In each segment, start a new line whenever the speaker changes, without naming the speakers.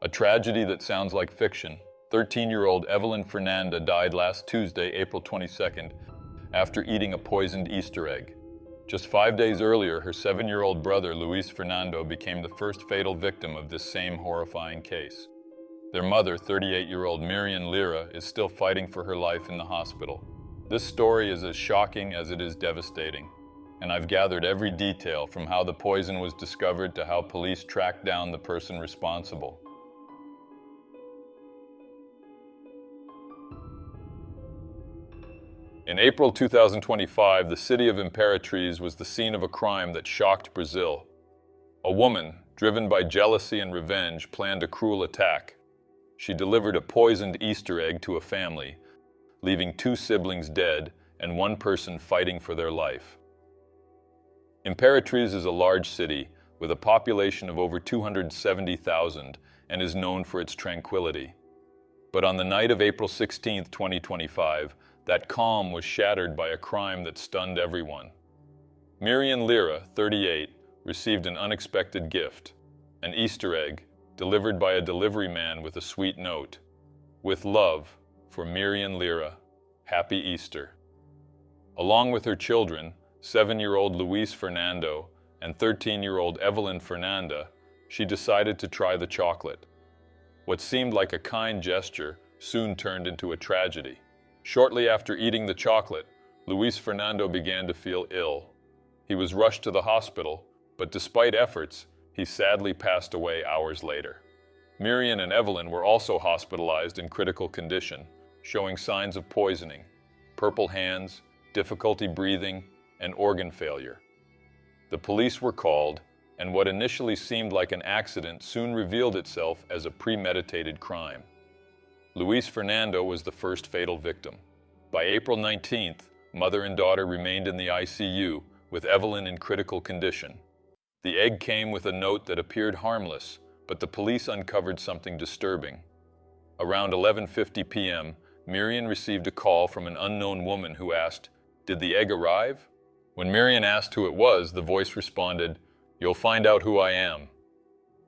A tragedy that sounds like fiction. 13-year-old Evelyn Fernanda died last Tuesday, April 22nd, after eating a poisoned Easter egg. Just 5 days earlier, her 7-year-old brother, Luis Fernando, became the first fatal victim of this same horrifying case. Their mother, 38-year-old Miriam Lira, is still fighting for her life in the hospital. This story is as shocking as it is devastating, and I've gathered every detail from how the poison was discovered to how police tracked down the person responsible. In April 2025, the city of Imperatriz was the scene of a crime that shocked Brazil. A woman, driven by jealousy and revenge, planned a cruel attack. She delivered a poisoned Easter egg to a family, leaving 2 siblings dead and 1 person fighting for their life. Imperatriz is a large city with a population of over 270,000 and is known for its tranquility. But on the night of April 16, 2025, that calm was shattered by a crime that stunned everyone. Miriam Lira, 38, received an unexpected gift, an Easter egg delivered by a delivery man with a sweet note. With love, for Miriam Lira, Happy Easter. Along with her children, 7-year-old Luis Fernando and 13-year-old Evelyn Fernanda, she decided to try the chocolate. What seemed like a kind gesture soon turned into a tragedy. Shortly after eating the chocolate, Luis Fernando began to feel ill. He was rushed to the hospital, but despite efforts, he sadly passed away hours later. Miriam and Evelyn were also hospitalized in critical condition, showing signs of poisoning, purple hands, difficulty breathing, and organ failure. The police were called, and what initially seemed like an accident soon revealed itself as a premeditated crime. Luis Fernando was the first fatal victim. By April 19th, mother and daughter remained in the ICU, with Evelyn in critical condition. The egg came with a note that appeared harmless, but the police uncovered something disturbing. Around 11:50 p.m., Miriam received a call from an unknown woman who asked, "Did the egg arrive?" When Miriam asked who it was, the voice responded, "You'll find out who I am."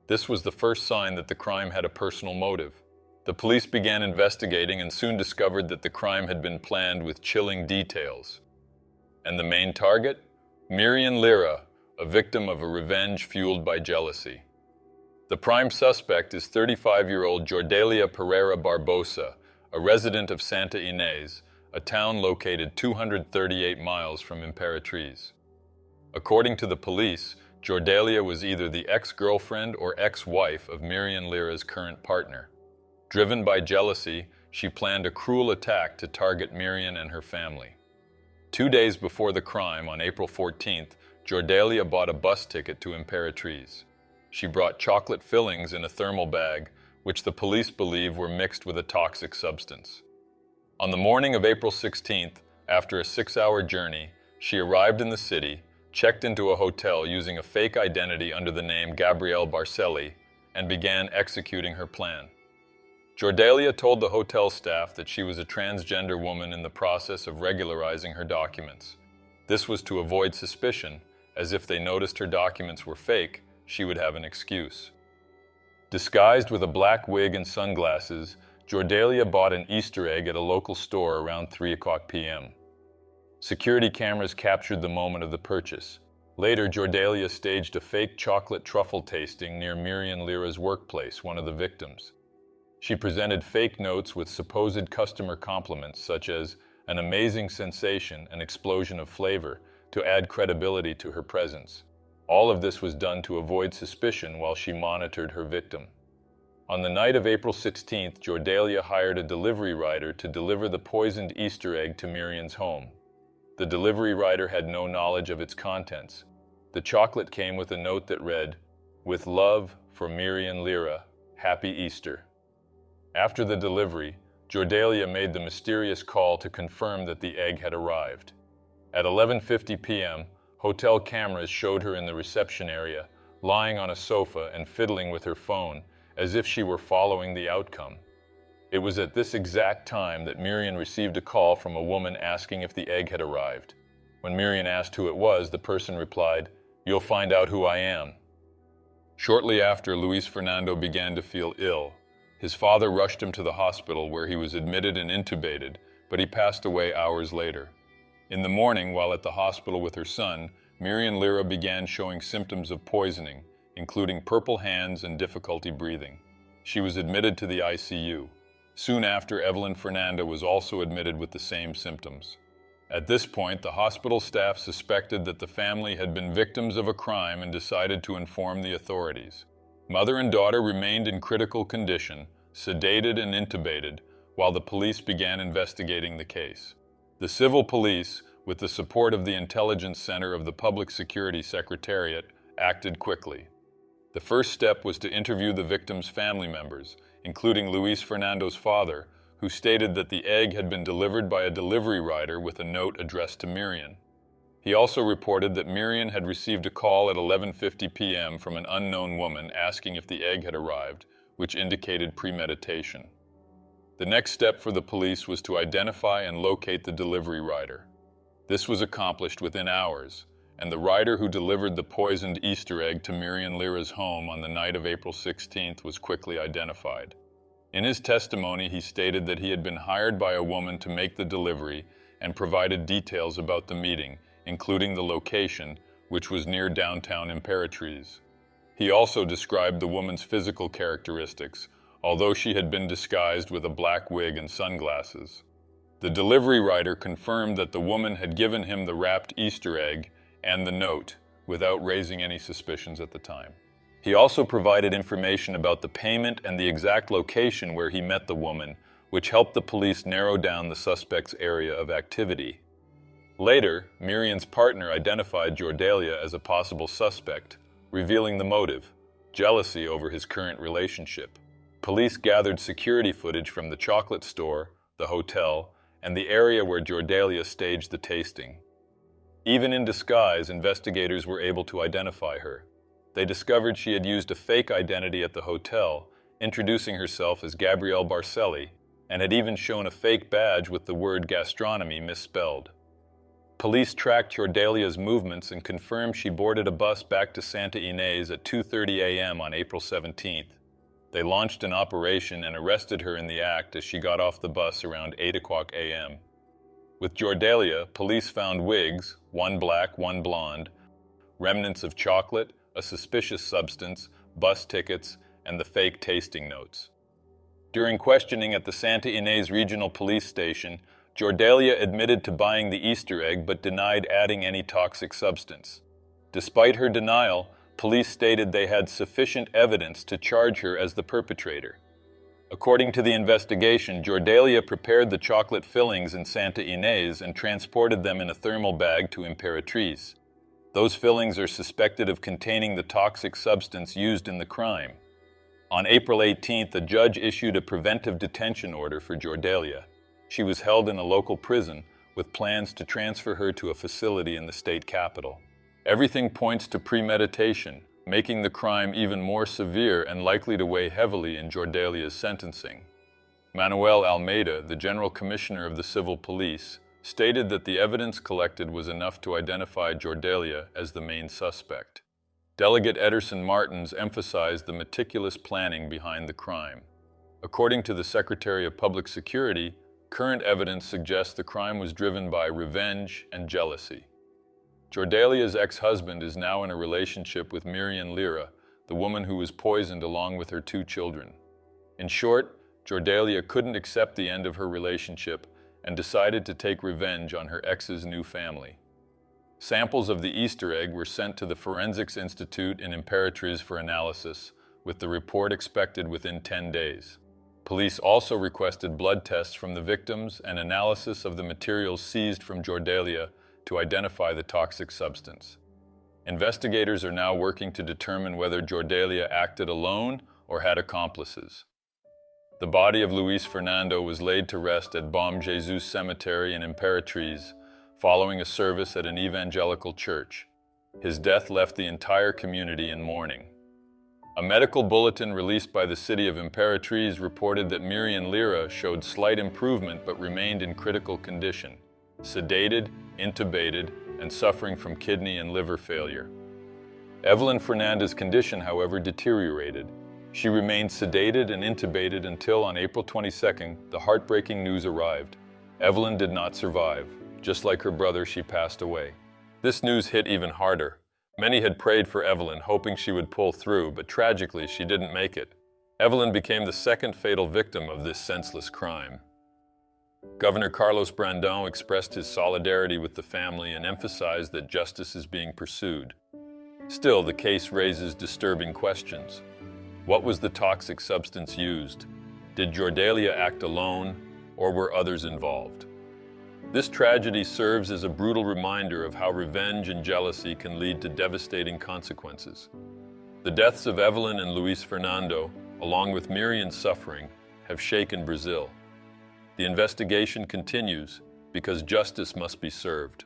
This was the first sign that the crime had a personal motive. The police began investigating and soon discovered that the crime had been planned with chilling details. And the main target? Miriam Lira, a victim of a revenge fueled by jealousy. The prime suspect is 35-year-old Jordalia Pereira Barbosa, a resident of Santa Inês, a town located 238 miles from Imperatriz. According to the police, Jordalia was either the ex-girlfriend or ex-wife of Miriam Lira's current partner. Driven by jealousy, she planned a cruel attack to target Miriam and her family. 2 days before the crime, on April 14th, Jordalia bought a bus ticket to Imperatriz. She brought chocolate fillings in a thermal bag, which the police believe were mixed with a toxic substance. On the morning of April 16th, after a 6-hour journey, she arrived in the city, checked into a hotel using a fake identity under the name Gabrielle Barcelli, and began executing her plan. Jordalia told the hotel staff that she was a transgender woman in the process of regularizing her documents. This was to avoid suspicion, as if they noticed her documents were fake, she would have an excuse. Disguised with a black wig and sunglasses, Jordalia bought an Easter egg at a local store around 3:00 p.m. Security cameras captured the moment of the purchase. Later, Jordalia staged a fake chocolate truffle tasting near Miriam Lira's workplace, one of the victims. She presented fake notes with supposed customer compliments such as an amazing sensation, an explosion of flavor, to add credibility to her presence. All of this was done to avoid suspicion while she monitored her victim. On the night of April 16th, Jordalia hired a delivery rider to deliver the poisoned Easter egg to Miriam's home. The delivery rider had no knowledge of its contents. The chocolate came with a note that read, "With love for Miriam Lira, Happy Easter." After the delivery, Jordalia made the mysterious call to confirm that the egg had arrived. At 11:50 p.m., hotel cameras showed her in the reception area, lying on a sofa and fiddling with her phone, as if she were following the outcome. It was at this exact time that Miriam received a call from a woman asking if the egg had arrived. When Miriam asked who it was, the person replied, "You'll find out who I am." Shortly after, Luis Fernando began to feel ill. His father rushed him to the hospital where he was admitted and intubated, but he passed away hours later. In the morning, while at the hospital with her son, Miriam Lira began showing symptoms of poisoning, including purple hands and difficulty breathing. She was admitted to the ICU. Soon after, Evelyn Fernando was also admitted with the same symptoms. At this point, the hospital staff suspected that the family had been victims of a crime and decided to inform the authorities. Mother and daughter remained in critical condition, sedated and intubated, while the police began investigating the case. The civil police, with the support of the Intelligence Center of the Public Security Secretariat, acted quickly. The first step was to interview the victims' family members, including Luis Fernando's father, who stated that the egg had been delivered by a delivery rider with a note addressed to Miriam. He also reported that Miriam had received a call at 11:50 p.m. from an unknown woman asking if the egg had arrived, which indicated premeditation. The next step for the police was to identify and locate the delivery rider. This was accomplished within hours, and the rider who delivered the poisoned Easter egg to Miriam Lira's home on the night of April 16th was quickly identified. In his testimony, he stated that he had been hired by a woman to make the delivery and provided details about the meeting, including the location, which was near downtown Imperatriz. He also described the woman's physical characteristics, although she had been disguised with a black wig and sunglasses. The delivery rider confirmed that the woman had given him the wrapped Easter egg and the note, without raising any suspicions at the time. He also provided information about the payment and the exact location where he met the woman, which helped the police narrow down the suspect's area of activity. Later, Miriam's partner identified Jordalia as a possible suspect, revealing the motive: jealousy over his current relationship. Police gathered security footage from the chocolate store, the hotel, and the area where Jordalia staged the tasting. Even in disguise, investigators were able to identify her. They discovered she had used a fake identity at the hotel, introducing herself as Gabrielle Barcelli, and had even shown a fake badge with the word gastronomy misspelled. Police tracked Jordalia's movements and confirmed she boarded a bus back to Santa Ynez at 2:30 a.m. on April 17th. They launched an operation and arrested her in the act as she got off the bus around 8 o'clock a.m. With Jordalia, police found wigs, one black, one blonde, remnants of chocolate, a suspicious substance, bus tickets, and the fake tasting notes. During questioning at the Santa Ynez Regional Police Station, Jordalia admitted to buying the Easter egg but denied adding any toxic substance. Despite her denial, police stated they had sufficient evidence to charge her as the perpetrator. According to the investigation, Jordalia prepared the chocolate fillings in Santa Ynez and transported them in a thermal bag to Imperatriz. Those fillings are suspected of containing the toxic substance used in the crime. On April 18th, a judge issued a preventive detention order for Jordalia. She was held in a local prison with plans to transfer her to a facility in the state capital. Everything points to premeditation, making the crime even more severe and likely to weigh heavily in Jordalia's sentencing. Manuel Almeida, the General Commissioner of the Civil Police, stated that the evidence collected was enough to identify Jordalia as the main suspect. Delegate Ederson Martins emphasized the meticulous planning behind the crime. According to the Secretary of Public Security, current evidence suggests the crime was driven by revenge and jealousy. Jordalia's ex-husband is now in a relationship with Miriam Lira, the woman who was poisoned along with her 2 children. In short, Jordalia couldn't accept the end of her relationship and decided to take revenge on her ex's new family. Samples of the Easter egg were sent to the Forensics Institute in Imperatriz for analysis, with the report expected within 10 days. Police also requested blood tests from the victims and analysis of the materials seized from Jordalia to identify the toxic substance. Investigators are now working to determine whether Jordalia acted alone or had accomplices. The body of Luis Fernando was laid to rest at Bom Jesus Cemetery in Imperatriz, following a service at an evangelical church. His death left the entire community in mourning. A medical bulletin released by the city of Imperatriz reported that Miriam Lira showed slight improvement but remained in critical condition, sedated, intubated, and suffering from kidney and liver failure. Evelyn Fernandez's condition, however, deteriorated. She remained sedated and intubated until on April 22nd, the heartbreaking news arrived. Evelyn did not survive. Just like her brother, she passed away. This news hit even harder. Many had prayed for Evelyn, hoping she would pull through, but tragically, she didn't make it. Evelyn became the second fatal victim of this senseless crime. Governor Carlos Brandão expressed his solidarity with the family and emphasized that justice is being pursued. Still, the case raises disturbing questions. What was the toxic substance used? Did Jordalia act alone, or were others involved? This tragedy serves as a brutal reminder of how revenge and jealousy can lead to devastating consequences. The deaths of Evelyn and Luis Fernando, along with Miriam's suffering, have shaken Brazil. The investigation continues because justice must be served.